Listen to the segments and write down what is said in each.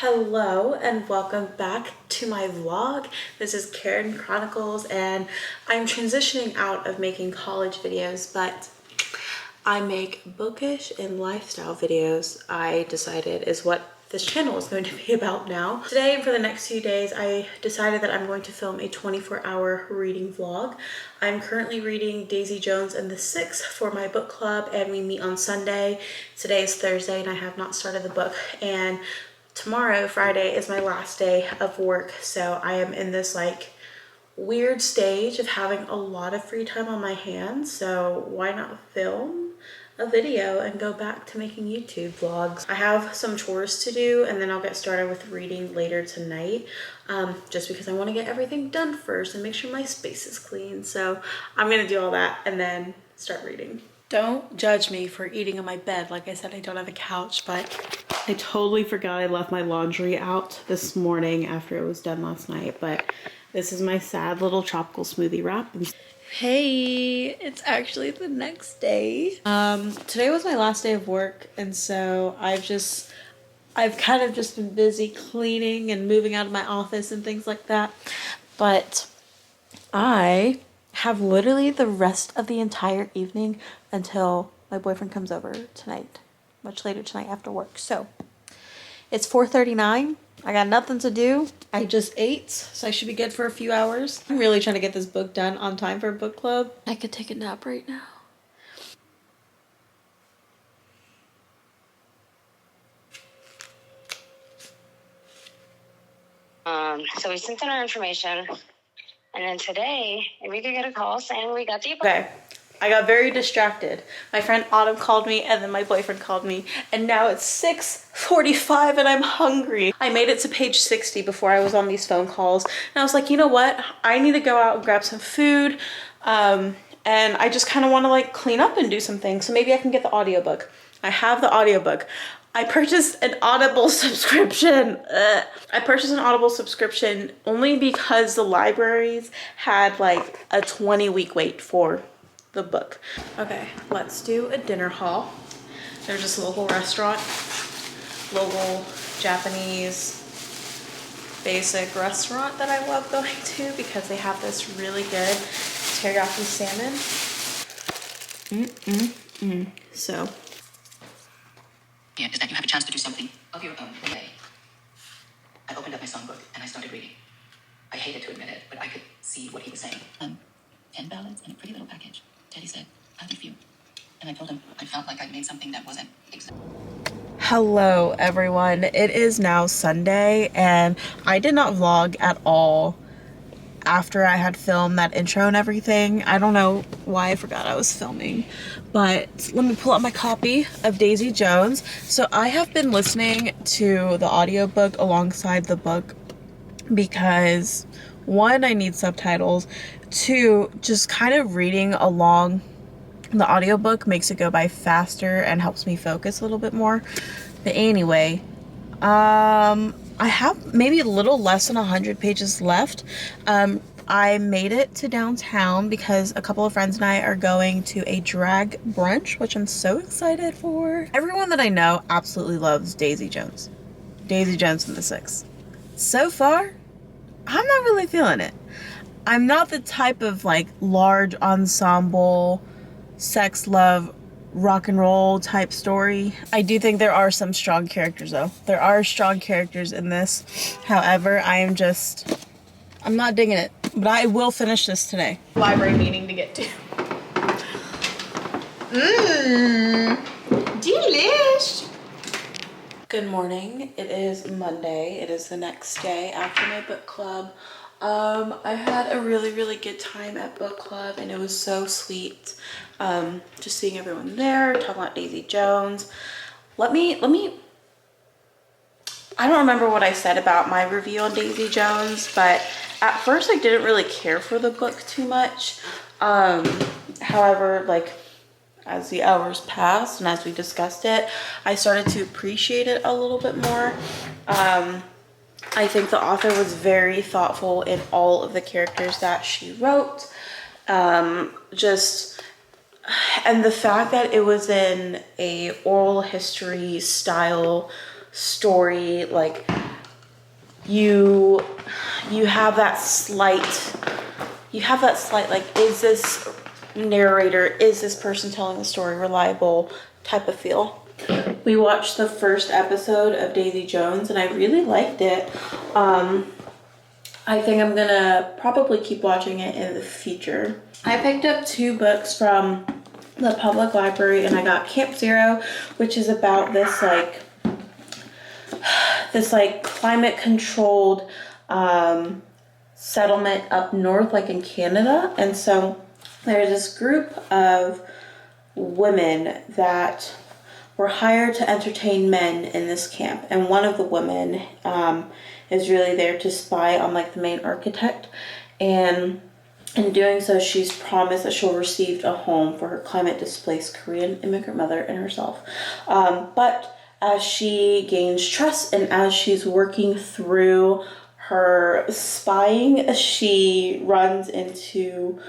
Hello and welcome back to my vlog. This is Karen Chronicles and I'm transitioning out of making college videos, but I make bookish and lifestyle videos. I decided is what this channel is going to be about now. Today and for the next few days, I decided that I'm going to film a 24-hour reading vlog. I'm currently reading Daisy Jones and the Six for my book club and we meet on Sunday. Today is Thursday and I have not started the book, and tomorrow, Friday, is my last day of work, so I am in this like weird stage of having a lot of free time on my hands, so why not film a video and go back to making YouTube vlogs. I have some chores to do and then I'll get started with reading later tonight, just because I want to get everything done first and make sure my space is clean. So I'm gonna do all that and then start reading. Don't judge me for eating on my bed. Like I said, I don't have a couch, but I totally forgot I left my laundry out this morning after it was done last night. But this is my sad little tropical smoothie wrap. Hey, it's actually the next day. Today was my last day of work, and so I've kind of just been busy cleaning and moving out of my office and things like that. But I have literally the rest of the entire evening until my boyfriend comes over tonight, much later tonight after work. So it's 4:39. I got nothing to do. I just ate, so I should be good for a few hours. I'm really trying to get this book done on time for a book club. I could take a nap right now. So we sent in our information, and then today we could get a call saying we got the Okay. I got very distracted. My friend Autumn called me and then my boyfriend called me, and now it's 6:45 and I'm hungry. I made it to page 60 before I was on these phone calls, and I was like, you know what? I need to go out and grab some food, and I just kind of want to like clean up and do some things, so maybe I can get the audiobook. I have the audiobook. I purchased an Audible subscription. I purchased an Audible subscription only because the libraries had like a 20-week wait for the book. Okay, let's do a dinner haul. There's this local restaurant, local Japanese basic restaurant that I love going to because they have this really good teriyaki salmon. So Yeah, is that you have a chance to do something of your own today. I opened up my songbook and I started reading. I hated to admit it, but I could see what he was saying. 10 ballads in a pretty little package. Teddy said, how do you feel? And I told him I felt like I'd made something that wasn't exact. hello everyone, it is now Sunday and I did not vlog at all after I had filmed that intro and everything. I don't know why I forgot I was filming, but let me pull up my copy of Daisy Jones. So I have been listening to the audiobook alongside the book because one, I need subtitles, two, just kind of reading along the audiobook makes it go by faster and helps me focus a little bit more. But anyway, I have maybe a little less than 100 pages left. I made it to downtown because a couple of friends and I are going to a drag brunch, which I'm so excited for. Everyone that I know absolutely loves Daisy Jones. Daisy Jones and the Six. So far, I'm not really feeling it. I'm not the type of like large ensemble, sex, love, rock and roll type story. I do think there are some strong characters though. There are strong characters in this. However, I'm not digging it. But I will finish this today. Library meeting to get to. Delish! Good morning. It is Monday. It is the next day after my book club. I had a really good time at book club and it was so sweet. Just seeing everyone there, talking about Daisy Jones. I don't remember what I said about my review on Daisy Jones, but at first I didn't really care for the book too much. However, like as the hours passed and as we discussed it, I started to appreciate it a little bit more. I think the author was very thoughtful in all of the characters that she wrote. And the fact that it was in a oral history style story, like you have that slight like, is this narrator, is this person telling the story reliable type of feel. We watched the first episode of Daisy Jones and I really liked it. I think I'm gonna probably keep watching it in the future. I picked up 2 books from the public library and I got Camp Zero, which is about this like climate controlled settlement up north, like in Canada. And so there's this group of women that were hired to entertain men in this camp, and one of the women is really there to spy on like the main architect, and in doing so she's promised that she'll receive a home for her climate displaced Korean immigrant mother and herself. But as she gains trust and as she's working through her spying, she runs into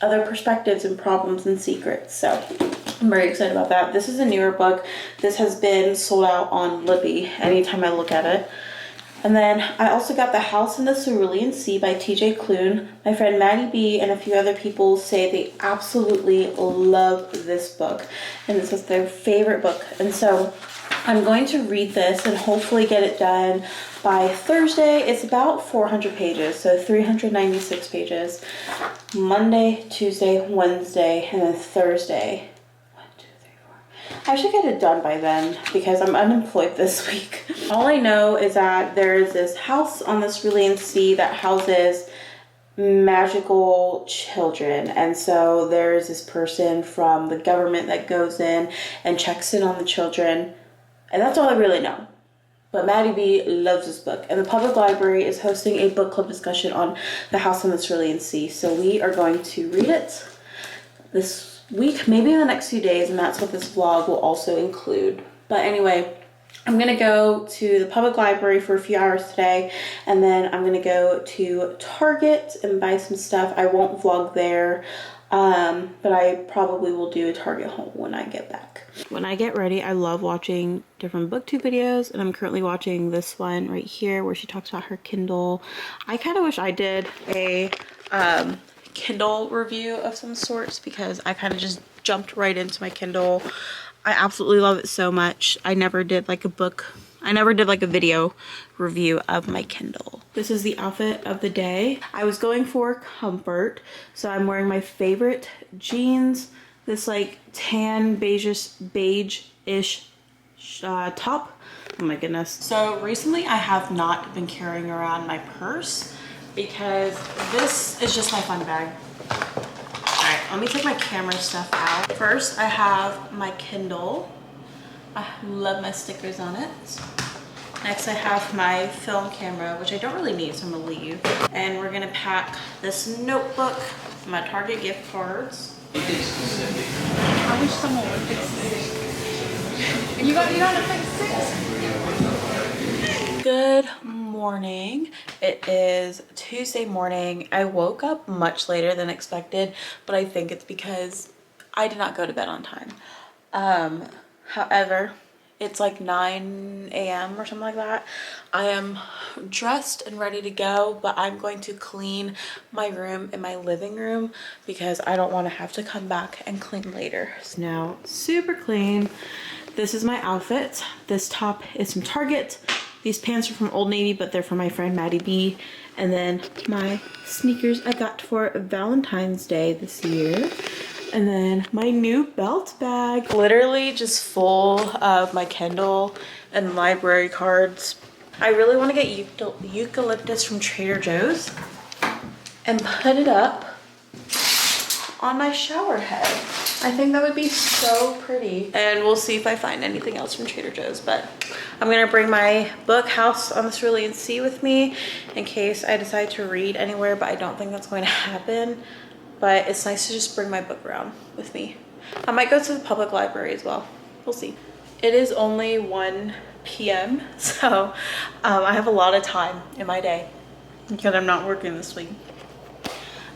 other perspectives and problems and secrets. So I'm very excited about that. This is a newer book. This has been sold out on Libby anytime I look at it. And then I also got The House in the Cerulean Sea by TJ Klune. My friend Maddie B and a few other people say they absolutely love this book. And this was their favorite book. And so I'm going to read this and hopefully get it done by Thursday. It's about 400 pages, so 396 pages. Monday, Tuesday, Wednesday, and then Thursday. 1, 2, 3, 4. I should get it done by then because I'm unemployed this week. All I know is that there is this house on the Cerulean Sea that houses magical children, and so there's this person from the government that goes in and checks in on the children, and that's all I really know. But Maddie B loves this book, and the public library is hosting a book club discussion on The House on the Cerulean Sea, so we are going to read it this week, maybe in the next few days, and that's what this vlog will also include. But anyway, I'm gonna go to the public library for a few hours today, and then I'm gonna go to Target and buy some stuff. I won't vlog there, but I probably will do a Target haul when I get back. When I get ready, I love watching different booktube videos, and I'm currently watching this one right here where she talks about her Kindle. I kind of wish I did a Kindle review of some sorts because I kind of just jumped right into my Kindle. I absolutely love it so much. I never did like a video review of my Kindle. This is the outfit of the day. I was going for comfort, so I'm wearing my favorite jeans, this like tan beige-ish top. Oh my goodness. So recently I have not been carrying around my purse because this is just my fun bag. Alright, let me take my camera stuff out. First, I have my Kindle. I love my stickers on it. Next, I have my film camera, which I don't really need, so I'm gonna leave. And we're gonna pack this notebook, my Target gift cards. I wish someone would fix this. You got to fix this? Good morning. It is Tuesday morning. I woke up much later than expected, but I think it's because I did not go to bed on time. However, it's like 9 a.m. or something like that. I am dressed and ready to go, but I'm going to clean my room and my living room because I don't want to have to come back and clean later. It's now super clean. This is my outfit. This top is from Target. These pants are from Old Navy, but they're from my friend Maddie B. And then my sneakers I got for Valentine's Day this year. And then my new belt bag, literally just full of my Kindle and library cards. I really want to get eucalyptus from Trader Joe's and put it up on my shower head. I think that would be so pretty. And we'll see if I find anything else from Trader Joe's, but I'm gonna bring my book House on the Cerulean Sea with me in case I decide to read anywhere, but I don't think that's going to happen. But it's nice to just bring my book around with me. I might go to the public library as well. We'll see. It is only 1 p.m. so I have a lot of time in my day because I'm not working this week.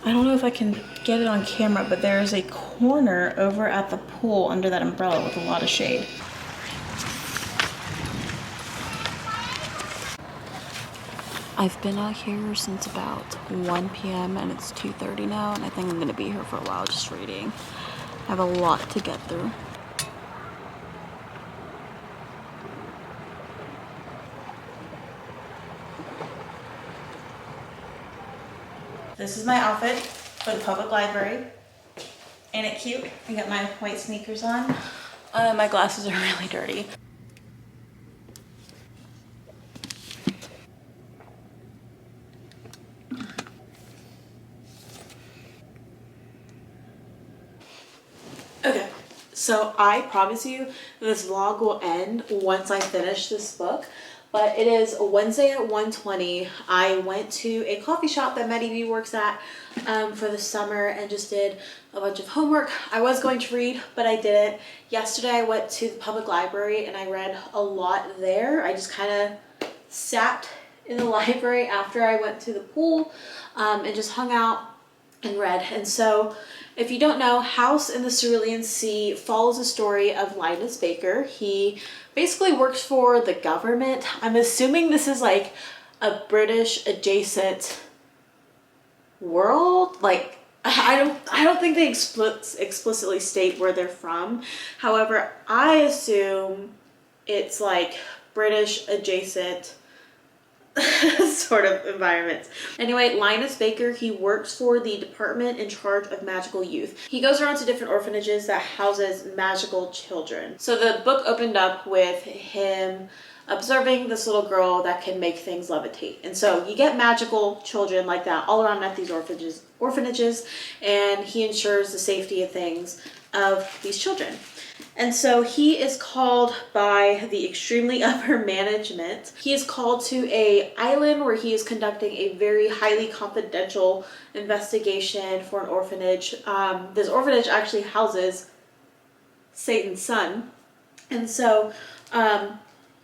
I don't know if I can get it on camera, but there is a corner over at the pool under that umbrella with a lot of shade. I've been out here since about 1 p.m. and it's 2:30 now, and I think I'm gonna be here for a while just reading. I have a lot to get through. This is my outfit for the public library. Ain't it cute? I got my white sneakers on. My glasses are really dirty. Okay, so I promise you this vlog will end once I finish this book, but it is Wednesday at 1:20. I went to a coffee shop that Maddie B works at for the summer and just did a bunch of homework. I was going to read, but I didn't. Yesterday I went to the public library and I read a lot there. I just kind of sat in the library after I went to the pool and just hung out and read. And so if you don't know, House in the Cerulean Sea follows the story of Linus Baker. He basically works for the government. I'm assuming this is like a British adjacent world. Like I don't think they explicitly state where they're from. However, I assume it's like British adjacent sort of environments. Anyway, Linus Baker, he works for the department in charge of magical youth. He goes around to different orphanages that houses magical children. So the book opened up with him observing this little girl that can make things levitate. And so you get magical children like that all around at these orphanages, and he ensures the safety of things of these children. And so he is called by the extremely upper management. He is called to a island where he is conducting a very highly confidential investigation for an orphanage. This orphanage actually houses Satan's son. And so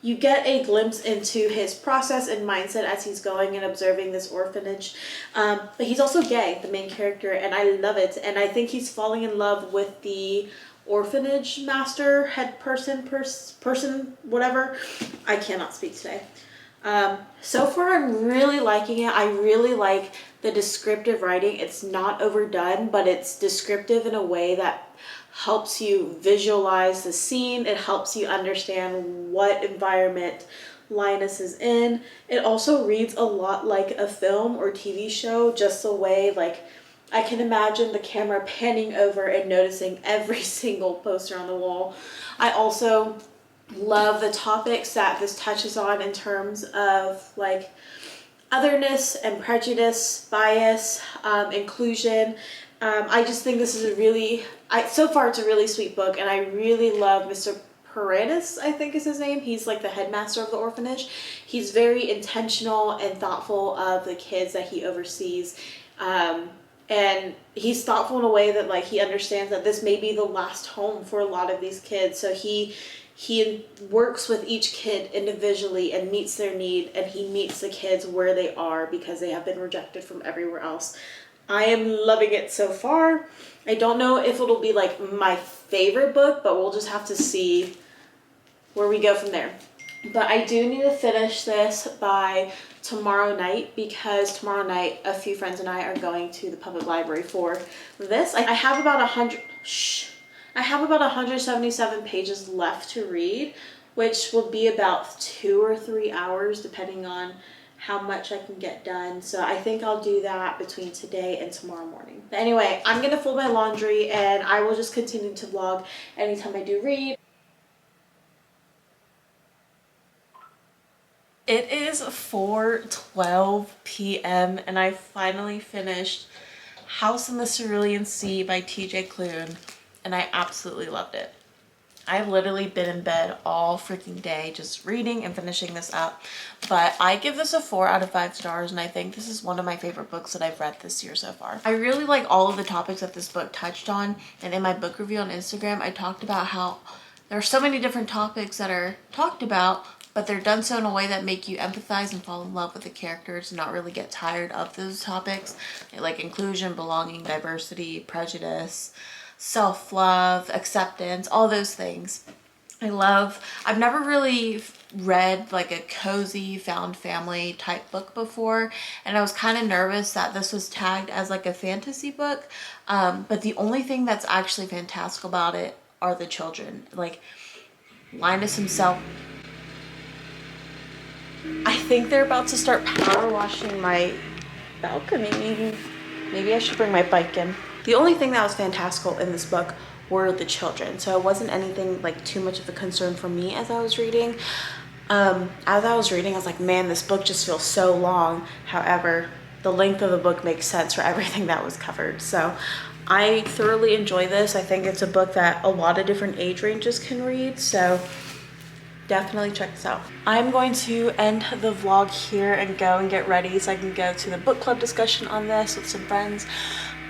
you get a glimpse into his process and mindset as he's going and observing this orphanage. But he's also gay, the main character, and I love it. And I think he's falling in love with the orphanage master, head person, whatever. I cannot speak today. So far I'm really liking it. I really like the descriptive writing. It's not overdone, but it's descriptive in a way that helps you visualize the scene. It helps you understand what environment Linus is in. It also reads a lot like a film or TV show, just the way like I can imagine the camera panning over and noticing every single poster on the wall. I also love the topics that this touches on in terms of like otherness and prejudice, bias, inclusion. I just think this is a really, so far it's a really sweet book, and I really love Mr. Paredes, I think is his name. He's like the headmaster of the orphanage. He's very intentional and thoughtful of the kids that he oversees. And he's thoughtful in a way that like he understands that this may be the last home for a lot of these kids. So he works with each kid individually and meets their need, and he meets the kids where they are because they have been rejected from everywhere else. I am loving it so far. I don't know if it'll be like my favorite book, but we'll just have to see where we go from there. But I do need to finish this by tomorrow night, because tomorrow night a few friends and I are going to the public library for this. I have about 177 pages left to read, which will be about 2 or 3 hours depending on how much I can get done. So I think I'll do that between today and tomorrow morning. But anyway, I'm gonna fold my laundry and I will just continue to vlog anytime I do read. It is 4:12 p.m. and I finally finished House in the Cerulean Sea by TJ Klune, and I absolutely loved it. I've literally been in bed all freaking day just reading and finishing this up, but I give this a 4 out of 5 stars, and I think this is one of my favorite books that I've read this year so far. I really like all of the topics that this book touched on, and in my book review on Instagram I talked about how there are so many different topics that are talked about, but they're done so in a way that make you empathize and fall in love with the characters and not really get tired of those topics, like inclusion, belonging, diversity, prejudice, self-love, acceptance, all those things. I've never really read like a cozy found family type book before, and I was kind of nervous that this was tagged as like a fantasy book, but the only thing that's actually fantastical about it are the children. Like Linus himself, I think they're about to start power washing my balcony. Maybe I should bring my bike in. The only thing that was fantastical in this book were the children, so it wasn't anything like too much of a concern for me as I was reading. As I was reading, I was like, man, this book just feels so long. However, the length of the book makes sense for everything that was covered. So I thoroughly enjoy this. I think it's a book that a lot of different age ranges can read, so definitely check this out. I'm going to end the vlog here and go and get ready so I can go to the book club discussion on this with some friends.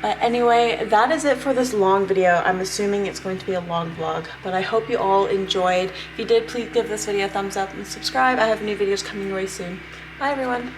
But anyway, that is it for this long video. I'm assuming it's going to be a long vlog, but I hope you all enjoyed. If you did, please give this video a thumbs up and subscribe. I have new videos coming your way soon. Bye everyone.